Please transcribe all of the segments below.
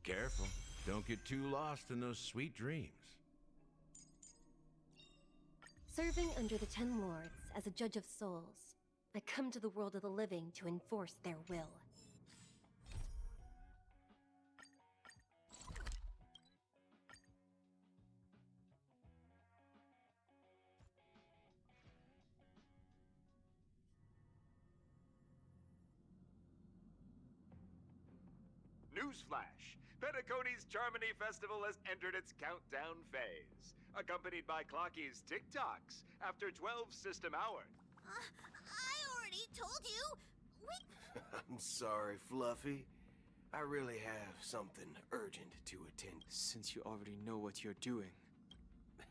Careful. Don't get too lost in those sweet dreams. Serving under the Ten Lords as a judge of souls, I come to the world of the living to enforce their will. Newsflash! Penacony's Charmony Festival has entered its countdown phase, accompanied by Clocky's TikToks after 12 system hours. I already told you! I'm sorry, Fluffy. I really have something urgent to attend. Since you already know what you're doing.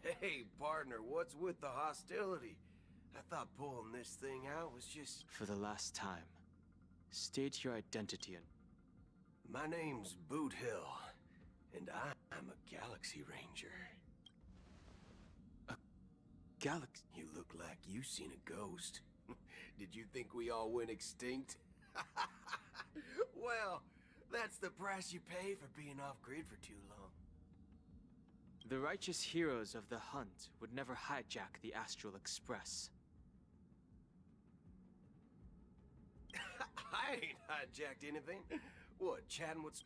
Hey, partner, what's with the hostility? I thought pulling this thing out was just... For the last time, state your identity and... My name's Boot Hill, and I'm a Galaxy Ranger. A galaxy? You look like you seen a ghost. Did you think we all went extinct? Well, that's the price you pay for being off-grid for too long. The righteous heroes of the hunt would never hijack the Astral Express. I ain't hijacked anything. What, chatting with...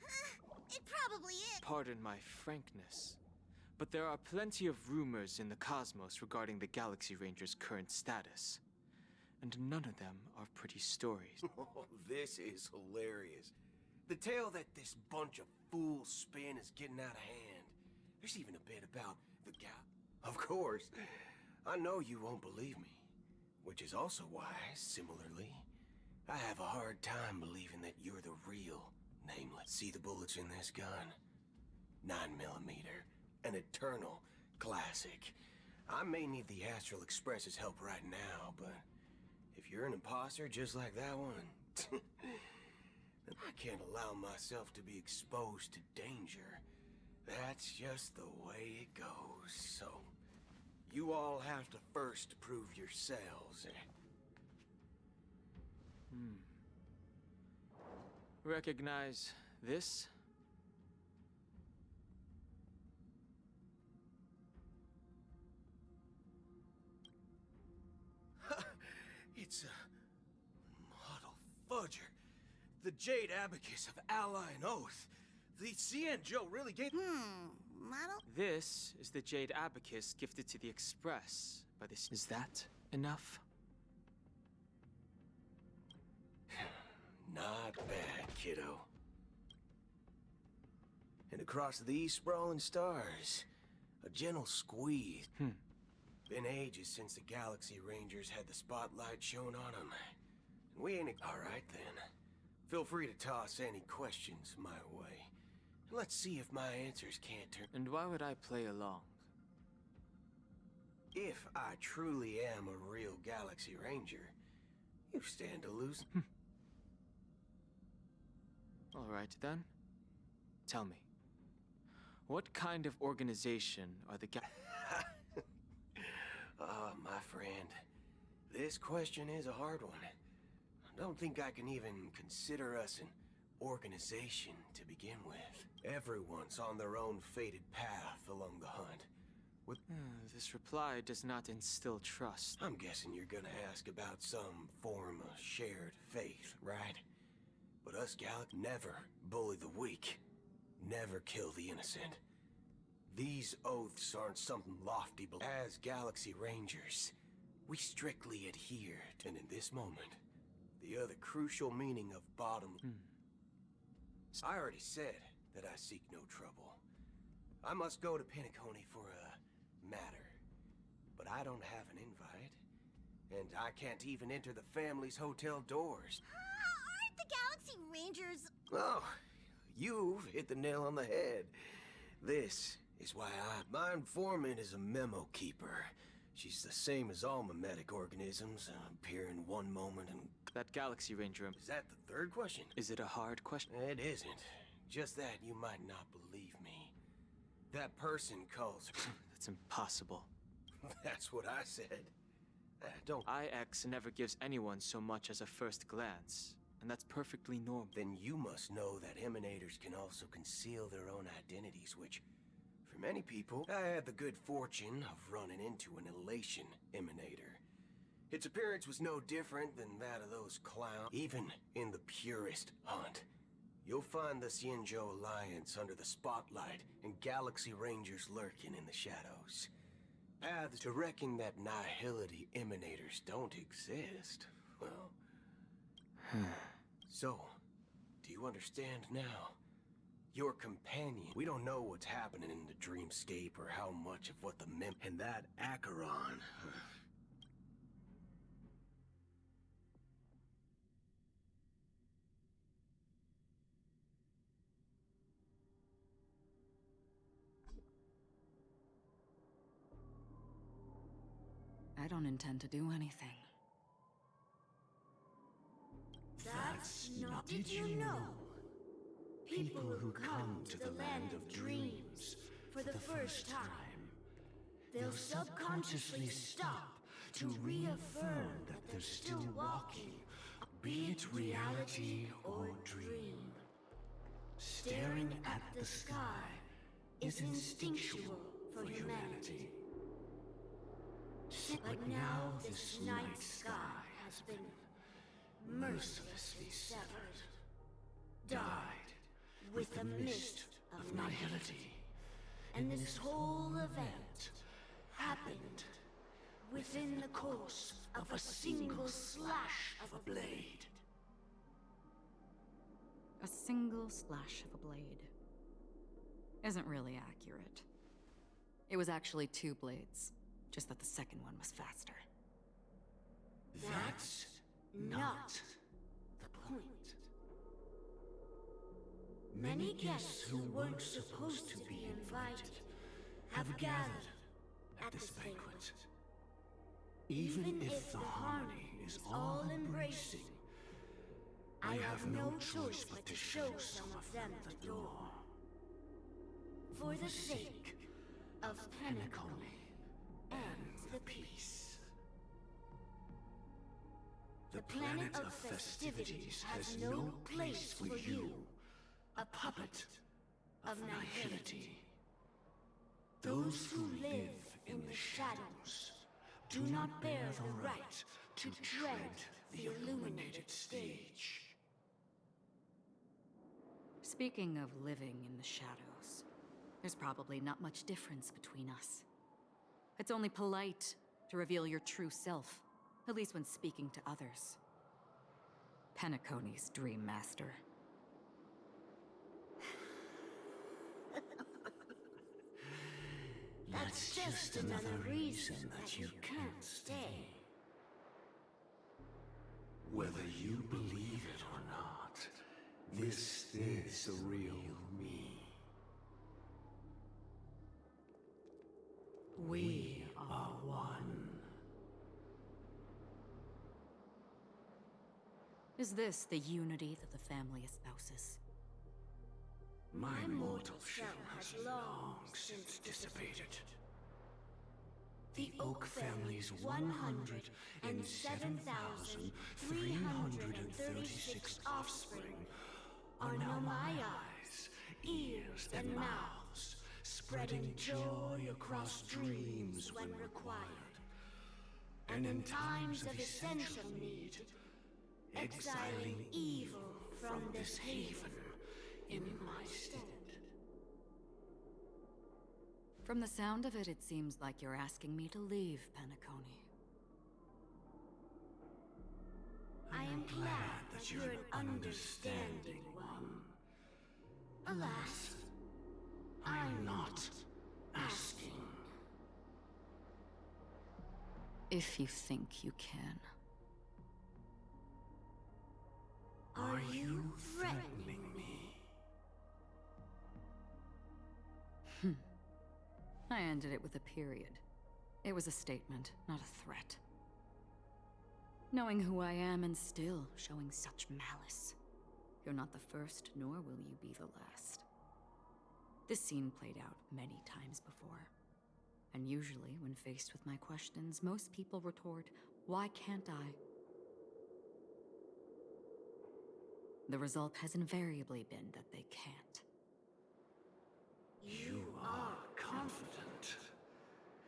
It probably is. Pardon my frankness, but there are plenty of rumors in the cosmos regarding the Galaxy Ranger's current status. And none of them are pretty stories. Oh, this is hilarious. The tale that this bunch of fools spin is getting out of hand. There's even a bit about the Of course. I know you won't believe me. Which is also why, similarly, I have a hard time believing that you're the real Nameless. See the bullets in this gun? 9mm. An eternal classic. I may need the Astral Express's help right now, but if you're an imposter just like that one, then I can't allow myself to be exposed to danger. That's just the way it goes, so you all have to first prove yourselves. Recognize this? It's a model fudger. The Jade Abacus of Ally and Oath. The CN Joe really gave... Model? This is the Jade Abacus gifted to the Express by this. Is that enough? Not bad, kiddo. And across these sprawling stars, a gentle squeeze. Been ages since the Galaxy Rangers had the spotlight shown on them. And we ain't... Alright then. Feel free to toss any questions my way. And let's see if my answers can't turn... And why would I play along? If I truly am a real Galaxy Ranger, you stand to lose. Alright then. Tell me. What kind of organization are the Oh, my friend. This question is a hard one. I don't think I can even consider us an organization to begin with. Everyone's on their own fated path along the hunt. This reply does not instill trust. I'm guessing you're gonna ask about some form of shared faith, right? But us Gallic never bully the weak. Never kill the innocent. These oaths aren't something lofty, but as Galaxy Rangers, we strictly adhere to, and in this moment, the other crucial meaning of bottom... I already said that I seek no trouble. I must go to Penacony for a matter, but I don't have an invite, and I can't even enter the family's hotel doors. Aren't the Galaxy Rangers... Oh, you've hit the nail on the head. This is why my informant is a memo keeper. She's the same as all mimetic organisms, appear in one moment and... That Galaxy Ranger... Is that the third question? Is it a hard question? It isn't. Just that you might not believe me. That person calls... That's impossible. That's what I said. Don't... IX never gives anyone so much as a first glance. and that's perfectly normal. Then you must know that emanators can also conceal their own identities, which, for many people, I had the good fortune of running into an elation emanator. Its appearance was no different than that of those clowns, even in the purest hunt. You'll find the Xianzhou Alliance under the spotlight and Galaxy Rangers lurking in the shadows. Paths to wrecking that nihility emanators don't exist. Well... So, do you understand now? Your companion. We don't know what's happening in the dreamscape or how much of what the and that Acheron... I don't intend to do anything. That's not... Did you know? People who come to the land of dreams for the first time, they'll subconsciously stop to reaffirm that they're still walking, be it reality or dream. Staring at the sky is instinctual for humanity. But now this night sky has been mercilessly severed, died with the mist of nihility. And this whole event happened within the course of a single slash of a blade. A single slash of a blade isn't really accurate. It was actually 2 blades, just that the second one was faster. That's not the point. Many guests who weren't supposed to be invited have gathered at this banquet. Even if the harmony is all-embracing, I have no choice but to show some of them the door. For the sake of Penacony and the peace. The planet of festivities has no place for you, a puppet of nihility. Those who live in the shadows do not bear the right to tread the illuminated stage. Speaking of living in the shadows, there's probably not much difference between us. It's only polite to reveal your true self, at least when speaking to others. Penacony's Dream Master. That's just another reason that you can't stay. Whether you believe it or not, this is the real me. We are one. Is this the unity that the family espouses? My mortal shell has long since dissipated. The Oak family's 107,336 offspring are now my eyes, ears, and mouths, spreading joy across dreams when required, and in times of essential need, exiling evil from this haven in my stead. From the sound of it, it seems like you're asking me to leave Penacony. I am glad that you're an understanding one. Alas, I'm not asking. If you think you can. Are you threatening me? I ended it with a period. It was a statement, not a threat. Knowing who I am and still showing such malice. You're not the first, nor will you be the last. This scene played out many times before. And usually, when faced with my questions, most people retort, "Why can't I?" The result has invariably been that they can't. You are confident.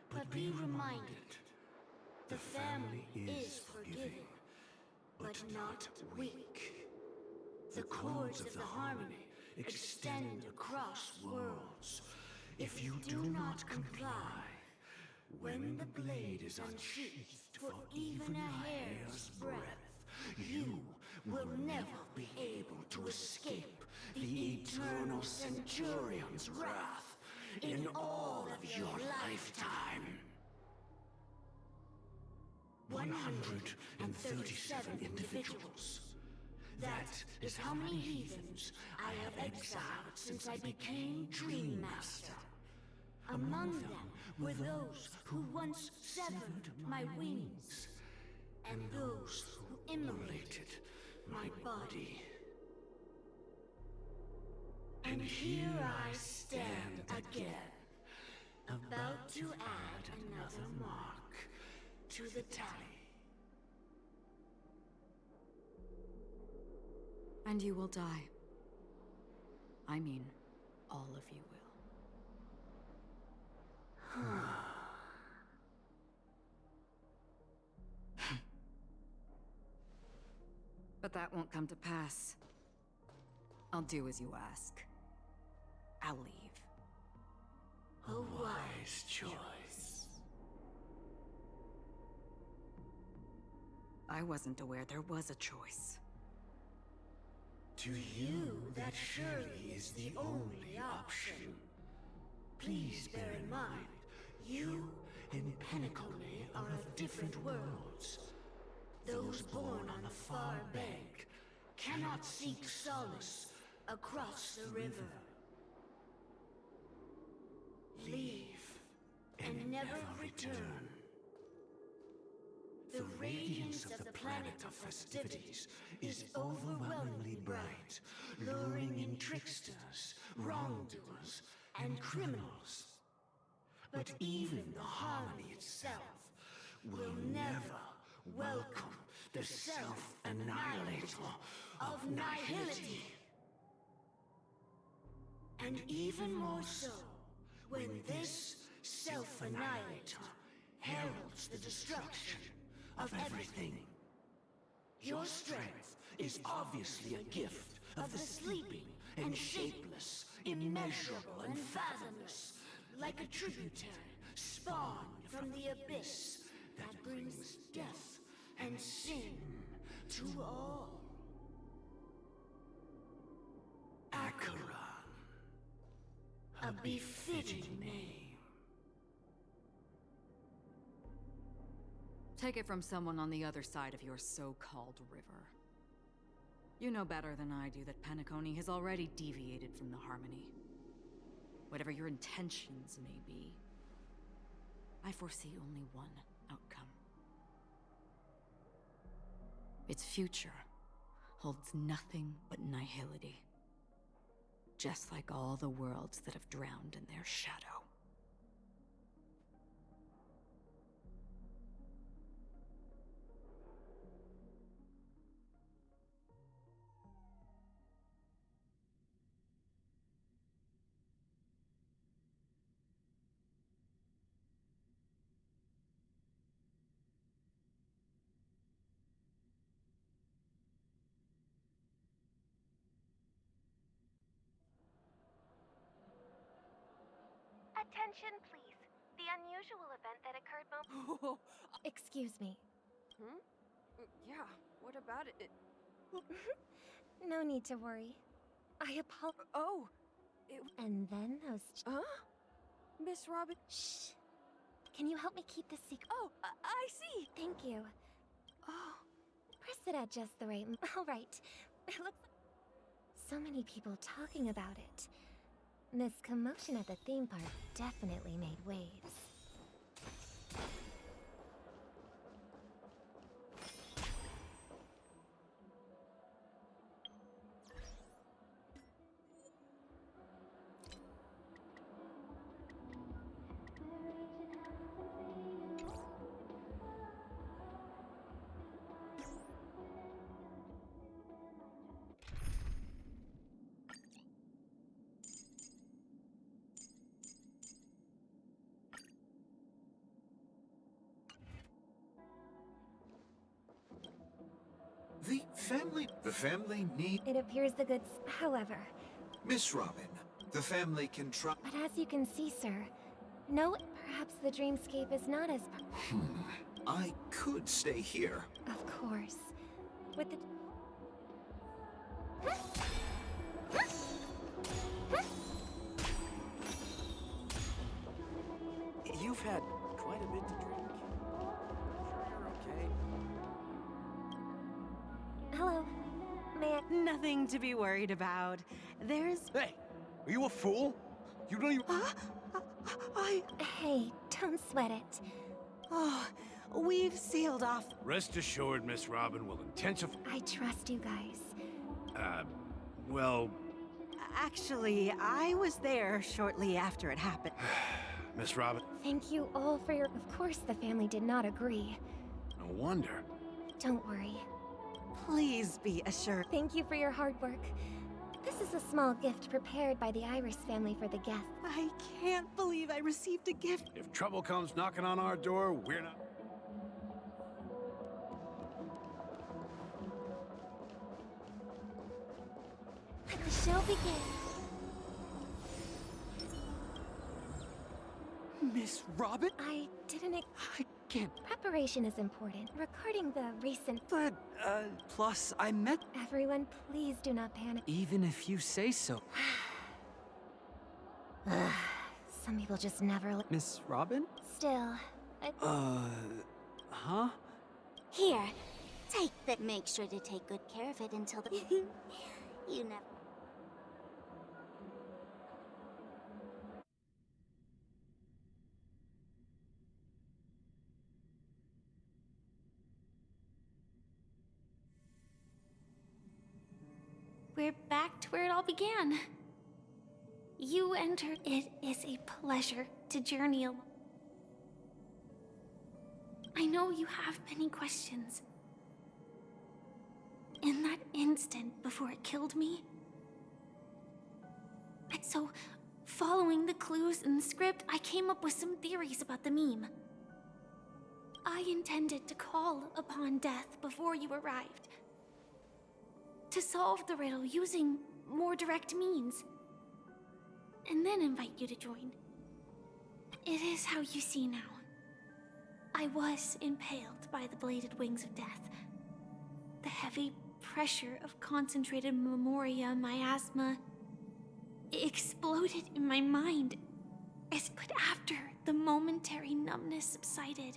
But be reminded, the family is forgiving, but not weak. The cords of the harmony extend across worlds. If you do not comply, when the blade is unsheathed for even a hair's breadth, you will never be able to escape the eternal Centurion's wrath in all of your lifetime. 137 individuals. That is how many heathens I have exiled since I became Dream Master. Among them were those who once severed my wings, and those who immolated my body. And here I stand again, about to add another mark to the tally. And you will die. I mean, all of you will. But that won't come to pass. I'll do as you ask. I'll leave. A wise choice. I wasn't aware there was a choice. To you, that surely is the only option. Please bear in mind, you and Penacony are of different worlds. Those born on the far bank cannot seek solace across the river. Leave and never return. The radiance of the planet of festivities is overwhelmingly bright, luring in tricksters, wrongdoers, and criminals. But even the harmony itself will never welcome the self-annihilator of nihility. And even more so, when this self-annihilator heralds the destruction of everything. Your strength is obviously a gift of the sleeping and shapeless, immeasurable and fathomless, like a tributary spawned from the abyss that brings death and sin to all. Acheron, a befitting name. Take it from someone on the other side of your so-called river. You know better than I do that Penacony has already deviated from the harmony. Whatever your intentions may be, I foresee only one outcome. Its future holds nothing but nihility. Just like all the worlds that have drowned in their shadow. Attention, please. The unusual event that occurred Excuse me. Yeah, what about it? No need to worry. I apologize. Oh! And then those... Huh? Miss Robin... Shh. Can you help me keep this secret? Oh, I see! Thank you. Oh. Press it at just the right... All right. It looks... So many people talking about it. This commotion at the theme park definitely made waves. The family need... It appears the goods, however. Miss Robin, the family can try... But as you can see, sir, no, perhaps the dreamscape is not as... I could stay here. Of course. With the... You've had quite a bit to drink. Sure you're okay? Hello. May I... Nothing to be worried about. There's... Hey, are you a fool? You don't even... Hey, don't sweat it. Oh, we've sealed off. Rest assured, Miss Robin will intensify... I trust you guys. Well... Actually, I was there shortly after it happened. Miss Robin... Thank you all for your... Of course the family did not agree. No wonder. Don't worry. Please be assured. Thank you for your hard work. This is a small gift prepared by the Iris family for the guests. I can't believe I received a gift. If trouble comes knocking on our door, we're not... Let the show begin. Miss Robin? I didn't... I can't... Preparation is important. Regarding the recent... But, plus I met... Everyone, please do not panic. Even if you say so. Some people just never... Miss Robin? Still, Huh? Here, take that. Make sure to take good care of it until the... You never... We're back to where it all began. You entered. It is a pleasure to journey along. I know you have many questions. In that instant before it killed me, and so, following the clues in the script, I came up with some theories about the meme. I intended to call upon death before you arrived, to solve the riddle using more direct means, and then invite you to join. It is how you see now. I was impaled by the bladed wings of death. The heavy pressure of concentrated memoria, miasma, exploded in my mind. But after the momentary numbness subsided,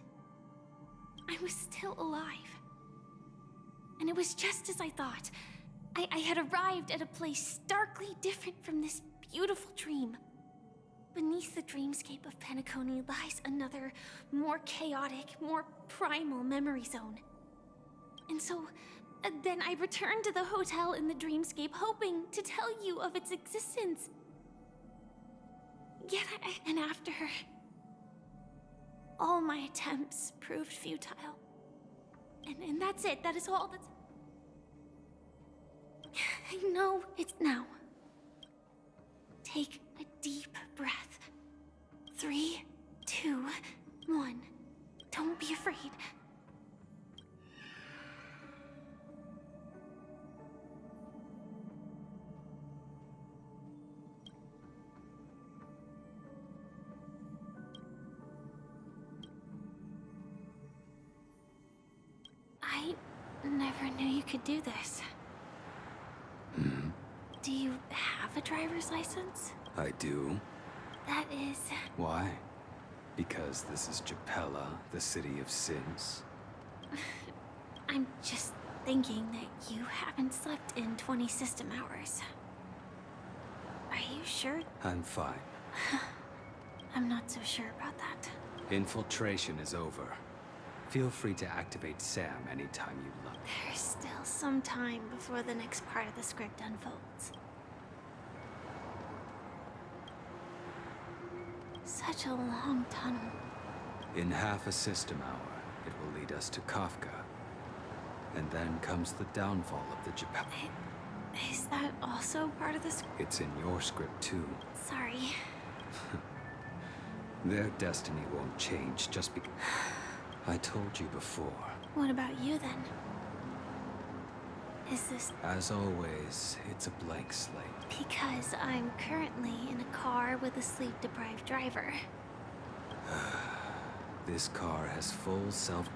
I was still alive. And it was just as I thought. I had arrived at a place starkly different from this beautiful dream. Beneath the dreamscape of Penacony lies another, more chaotic, more primal memory zone. And so, then I returned to the hotel in the dreamscape, hoping to tell you of its existence. Yet, and after, all my attempts proved futile. And that's it. That is all that's... I know it's now. Take a deep breath. 3, 2, 1. Don't be afraid. I never knew you could do this. Do you have a driver's license? I do. That is... Why? Because this is Japella, the city of sins? I'm just thinking that you haven't slept in 20 system hours. Are you sure? I'm fine. I'm not so sure about that. Infiltration is over. Feel free to activate Sam anytime you like. There's still some time before the next part of the script unfolds. Such a long tunnel. In half a system hour, it will lead us to Kafka. And then comes the downfall of the Japella. Is that also part of the script? It's in your script too. Sorry. Their destiny won't change just because... I told you before. What about you then? Is this As always, it's a blank slate. because I'm currently in a car with a sleep-deprived driver? This car has full self...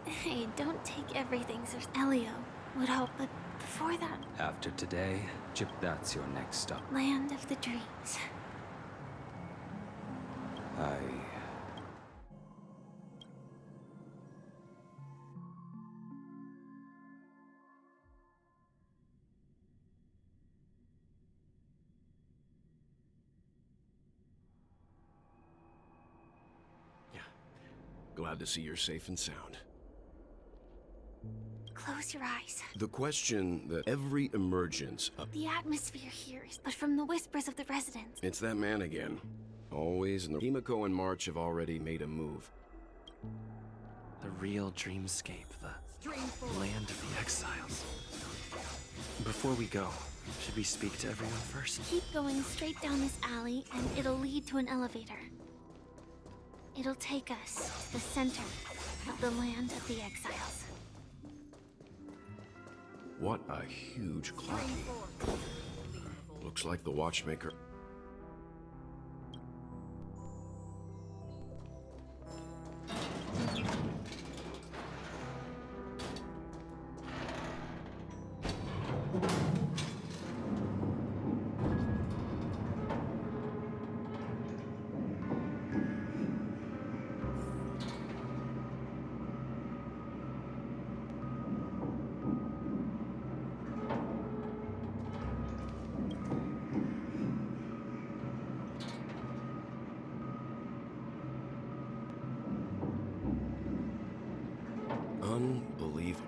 Hey, don't take everything so... Elio would hope, but before that... After today, Chip, that's your next stop. Land of the dreams. Glad to see you're safe and sound. Close your eyes. The question that every emergence of... The atmosphere here is... But from the whispers of the residents... It's that man again. Always, and the Himiko and March have already made a move. The real dreamscape, the land of the exiles. Before we go, should we speak to everyone first? Keep going straight down this alley, and it'll lead to an elevator. It'll take us to the center of the land of the exiles. What a huge clocky. Looks like the watchmaker... Unbelievable.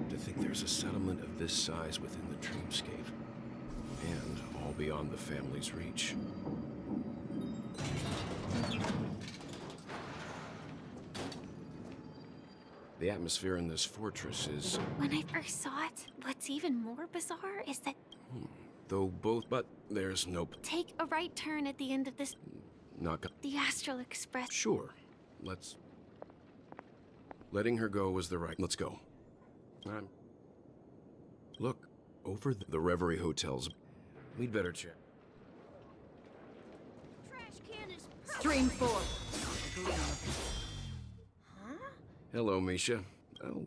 To think there's a settlement of this size within the dreamscape. And all beyond the family's reach. The atmosphere in this fortress is... When I first saw it, what's even more bizarre is that... Though both... But there's no... Take a right turn at the end of this... Not... The Astral Express... Sure. Let's... Letting her go was the right... Let's go. Look, over the Reverie Hotels. We'd better check. Trash can is Stream 4. Hello, Misha. Oh.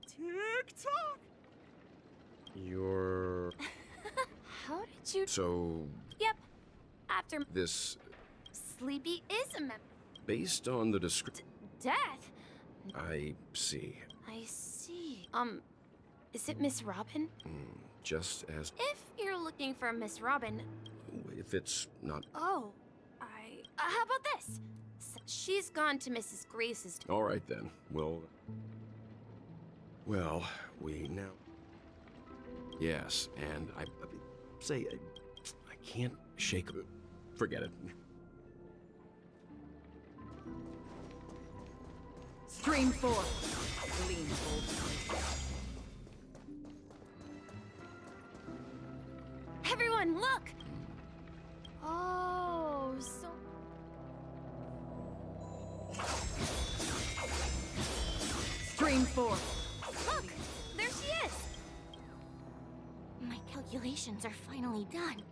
TikTok! You're... How did you... So... Yep. After This... Sleepy is a member. Based on the description... Death? I see. I see. Is it Miss Robin? Just as... If you're looking for Miss Robin... If it's not... Oh, how about this? She's gone to Mrs. Grace's... All right, then. Well, we now... Yes, and I say I can't shake... Forget it. Stream 4. Lean Everyone, look! Oh, so... Stream 4. Look! There she is! My calculations are finally done.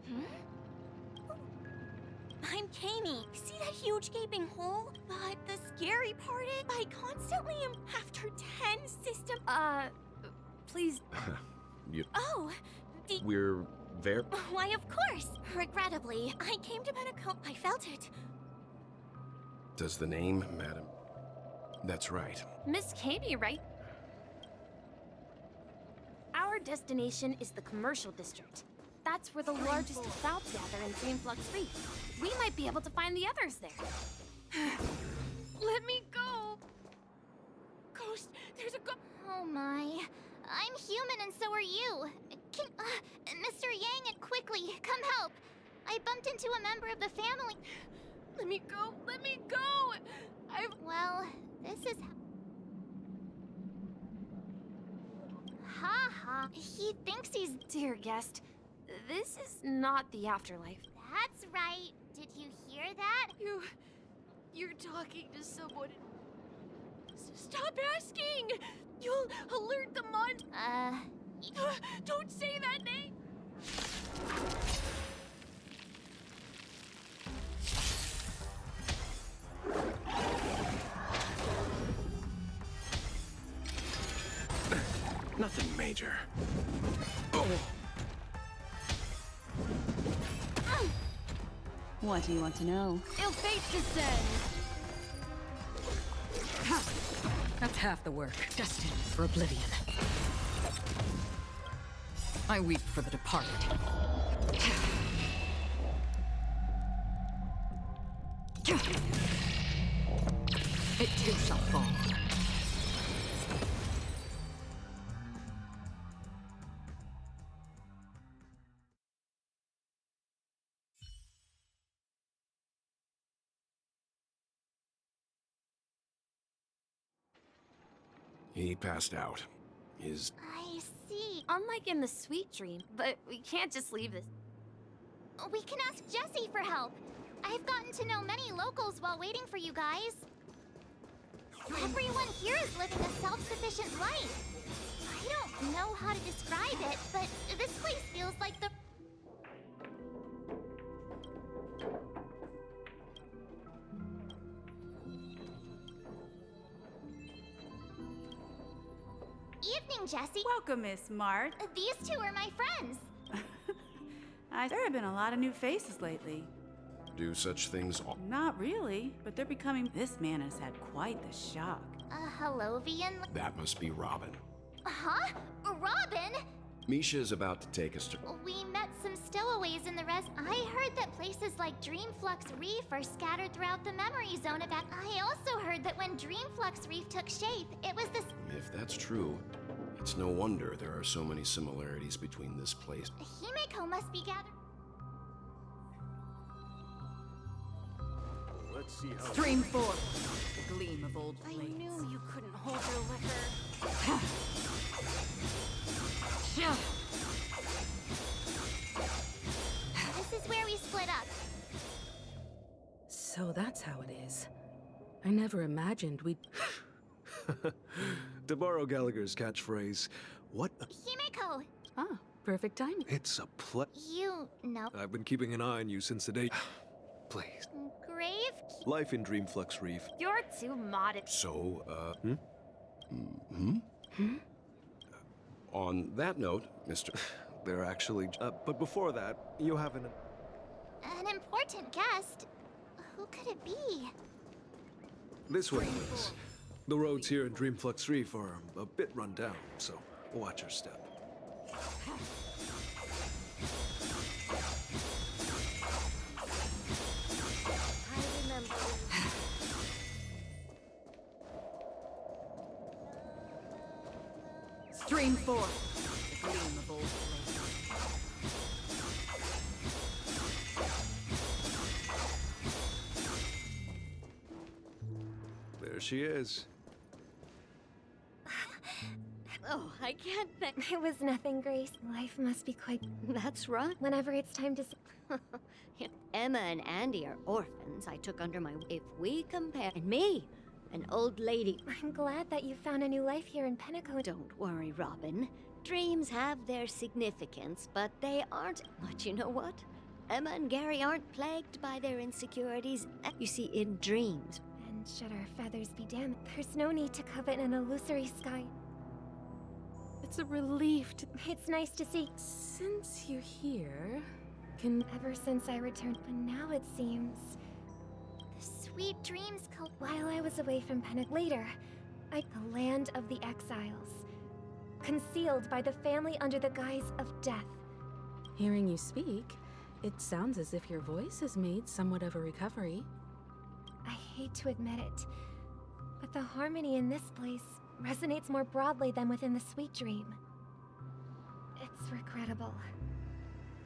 I'm Kami. See that huge gaping hole? But the scary part is I constantly am after 10 system... Please... Oh! We're there? Why, of course! Regrettably, I came to Pentecost. I felt it. Does the name, madam? That's right. Miss Katie, right? Our destination is the commercial district. That's where the largest clouds gather in Dreamflux Reef. We might be able to find the others there. Let me go! Ghost, there's a Oh my. I'm human and so are you. Can, Mr. Yang, quickly, come help. I bumped into a member of the family. Let me go! Let me go! Well, this is... Ha ha. He thinks he's... Dear guest, this is not the afterlife. That's right. Did you hear that? You're talking to someone... Stop asking! You'll alert the Don't say that name! Nothing major. Oh! What do you want to know? Ill fate descends! That's half the work. Destined for oblivion. I weep for the departed. It too shall fall. He passed out. I see. Unlike in the sweet dream, but we can't just leave this. We can ask Jessie for help. I've gotten to know many locals while waiting for you guys. Everyone here is living a self-sufficient life. I don't know how to describe it, but this place feels like the... Evening, Jessie. Welcome, Miss Mart. These two are my friends. There have been a lot of new faces lately. Do such things all... Not really, but they're becoming... This man has had quite the shock. Hello, Vian. That must be Robin. Huh? Robin? Misha is about to take us to... We met some stowaways in the rest. I heard that places like Dreamflux Reef are scattered throughout the memory zone of that. I also heard that when Dreamflux Reef took shape, it was this... If that's true, it's no wonder there are so many similarities between this place. Himeko must be gathered... Let's see how... Stream forth. The gleam of old I blades. knew you couldn't hold your liquor. This is where we split up. So that's how it is. I never imagined we'd... To borrow Gallagher's catchphrase, what a... Himeko! Ah, perfect timing. It's a You know. I've been keeping an eye on you since the day... Please. Grave? Life in Dreamflux Reef. You're too modest. So, on that note, Mr... They're actually... but before that, you have an... An important guest? Who could it be? This way, please. The roads here in Dreamflux Reef are a bit run down, so watch your step. I remember. Stream forth. The gleam of old blades. There she is. Oh, I can't think. It was nothing, Grace. Life must be quite... That's right. Whenever it's time to... If Emma and Andy are orphans I took under my... If we compare... And me, an old lady... I'm glad that you found a new life here in Pinnacle. Don't worry, Robin. Dreams have their significance, but they aren't... But you know what? Emma and Gary aren't plagued by their insecurities. You see, in dreams... And should our feathers be damned, there's no need to covet an illusory sky. It's a relief to... It's nice to see. Since you're here, can... Ever since I returned, but now it seems... The sweet dreams While I was away from Pinnacle, later, the land of the exiles. Concealed by the family under the guise of death. Hearing you speak, it sounds as if your voice has made somewhat of a recovery. I hate to admit it, but the harmony in this place resonates more broadly than within the sweet dream. It's regrettable,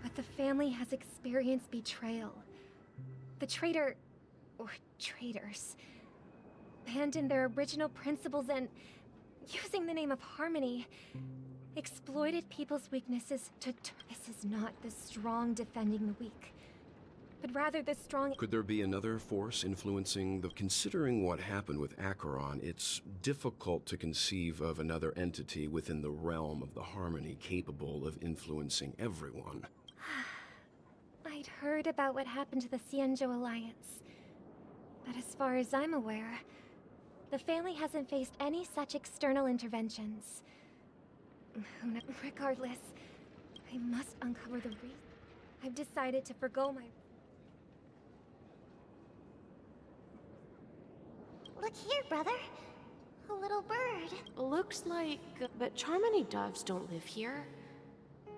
but the family has experienced betrayal. The traitor, or traitors, abandoned their original principles and, using the name of harmony, exploited people's weaknesses to... This is not the strong defending the weak. but rather the strong... Could there be another force influencing the... Considering what happened with Acheron, it's difficult to conceive of another entity within the realm of the Harmony capable of influencing everyone. I'd heard about what happened to the Cienjo Alliance, but as far as I'm aware, the family hasn't faced any such external interventions. Regardless, I must uncover the reason. I've decided to forgo my... Look here, brother. A little bird. Looks like... but Charmony doves don't live here.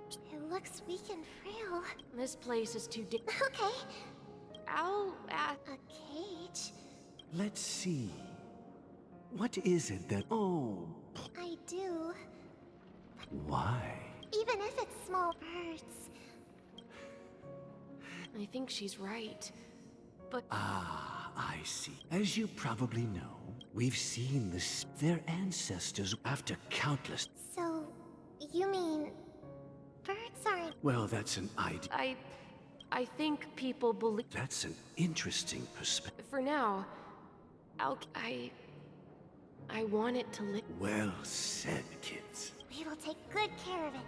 It looks weak and frail. This place is too Okay. I'll A cage? Let's see. What is it that... Oh, I do. why? Even if it's small birds. I think she's right. But... Ah, I see. As you probably know, we've seen their ancestors after countless... So, you mean... birds aren't... Well, that's an idea. I think people believe... That's an interesting perspective. For now, I want it to live. Well said, kids. We will take good care of it.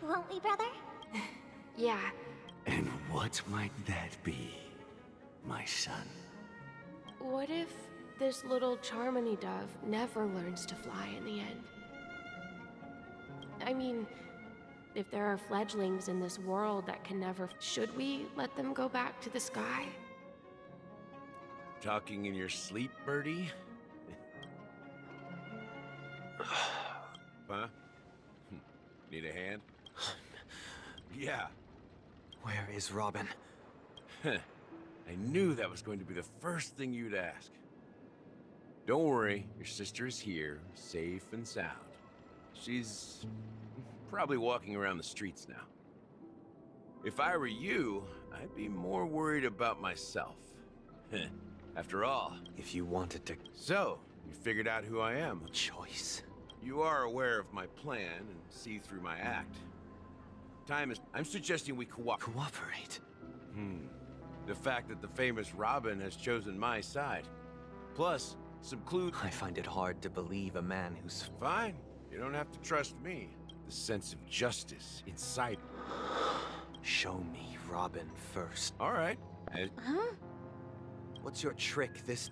Won't we, brother? Yeah. And what might that be, my son? What if this little Charmony dove never learns to fly in the end? I mean, if there are fledglings in this world that can never... Should we let them go back to the sky? Talking in your sleep, birdie? Huh? Need a hand? Yeah. Where is Robin? I knew that was going to be the first thing you'd ask. Don't worry, your sister is here, safe and sound. She's probably walking around the streets now. If I were you, I'd be more worried about myself. After all, if you wanted to... So, you figured out who I am. Choice. You are aware of my plan and see through my act. Time is... I'm suggesting we Cooperate? The fact that the famous Robin has chosen my side. Plus, some clues... I find it hard to believe a man who's... Fine. You don't have to trust me. The sense of justice inside... Show me Robin first. All right. Huh? What's your trick this...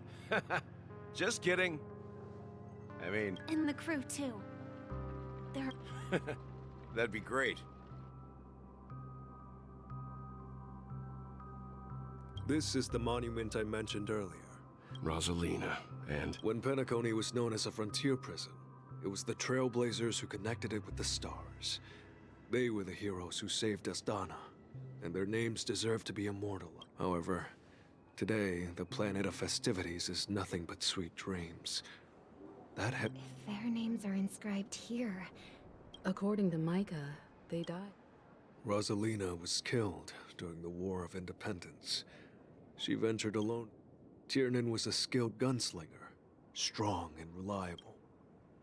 Just kidding. I mean... And the crew, too. They're... That'd be great. This is the monument I mentioned earlier. Rosalina, and... When Penacony was known as a frontier prison, it was the Trailblazers who connected it with the stars. They were the heroes who saved Astana, and their names deserve to be immortal. However, today, the planet of festivities is nothing but sweet dreams. That had... If their names are inscribed here... According to Micah, they died. Rosalina was killed during the War of Independence. She ventured alone. Tiernan was a skilled gunslinger, strong and reliable.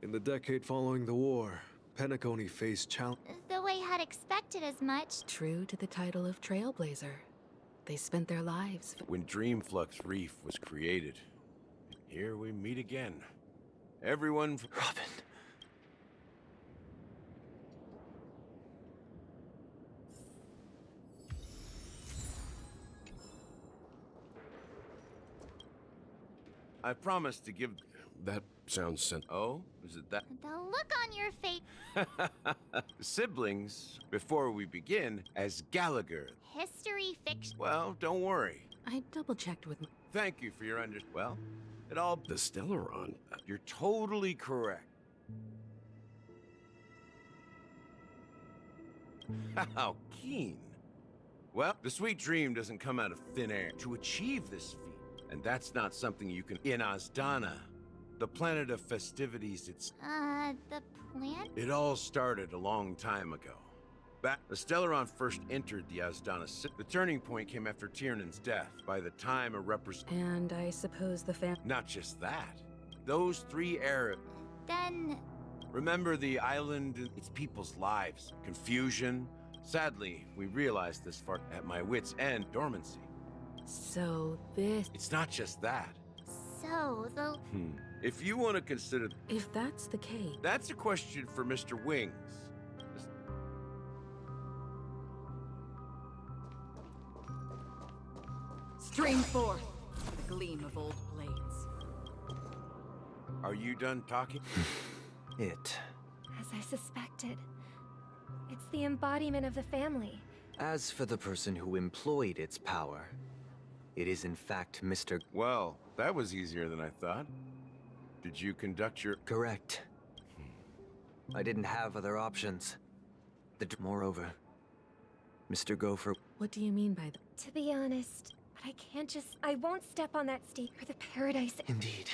In the decade following the war, Penacony faced challenge... The way had expected as much. True to the title of Trailblazer, they spent their lives... When Dreamflux Reef was created, here we meet again. Everyone... Robin. I promised to give... That sounds sent. Oh? Is it that? The look on your face. Siblings, before we begin, as Gallagher. History fiction. Well, don't worry. I double-checked with... Thank you for your Well, it all... The Stellaron. You're totally correct. How keen. Well, the sweet dream doesn't come out of thin air. To achieve this feat, and that's not something you can... In Asdana, the planet of festivities, it's... The plant? It all started a long time ago. Back, the Stellaron first entered the Asdana city. The turning point came after Tiernan's death. By the time a And I suppose the Not just that. Those three eras... Then... Remember the island and its people's lives. Confusion. Sadly, we realized this far at my wit's end, dormancy. So this... It's not just that. So, the... If you want to consider... If that's the case... That's a question for Mr. Wings. Stream forth the gleam of old blades. Are you done talking? As I suspected. It's the embodiment of the family. As for the person who employed its power, it is in fact Mr. Well, that was easier than I thought. Did you conduct your... Correct. I didn't have other options. Moreover, Mr. Gopher... What do you mean by that? To be honest, but I can't just... I won't step on that stake or the paradise... Indeed.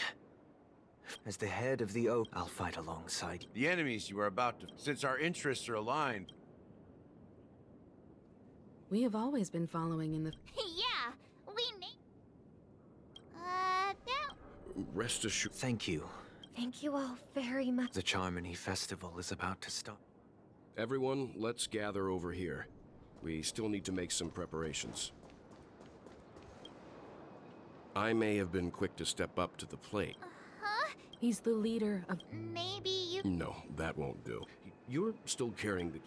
As the head of the Oak, I'll fight alongside you. The enemies you are about to... Since our interests are aligned... We have always been following in the... Yeah, we now... Rest assured... Thank you. Thank you all very much. The Charmony Festival is about to start. Everyone, let's gather over here. We still need to make some preparations. I may have been quick to step up to the plate. He's the leader of... Maybe you... No, that won't do. You're still carrying the...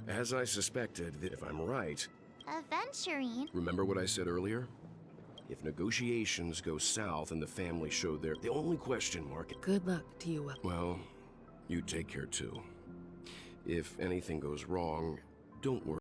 As I suspected, if I'm right... Aventurine? Remember what I said earlier? If negotiations go south and the family show their... The only question mark... Good luck to you, Well, you take care too. If anything goes wrong, don't worry.